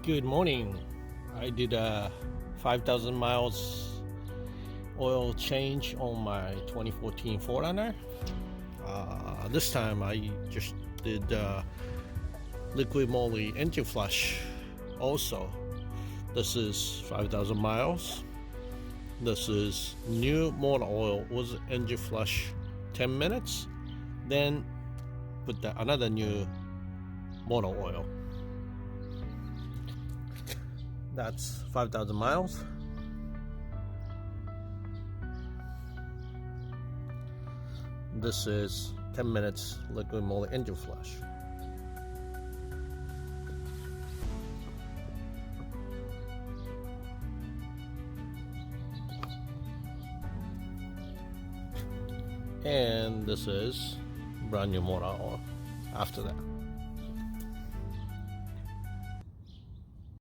Good morning. I did a 5,000 miles oil change on my 2014 4Runner. This time I just did liquid moly engine flush also. This is 5,000 miles. This is new motor oil with engine flush 10 minutes, then put another new motor oil. That's 5,000 miles. This is 10 minutes liquid moly engine flush. And this is brand new motor oil after that.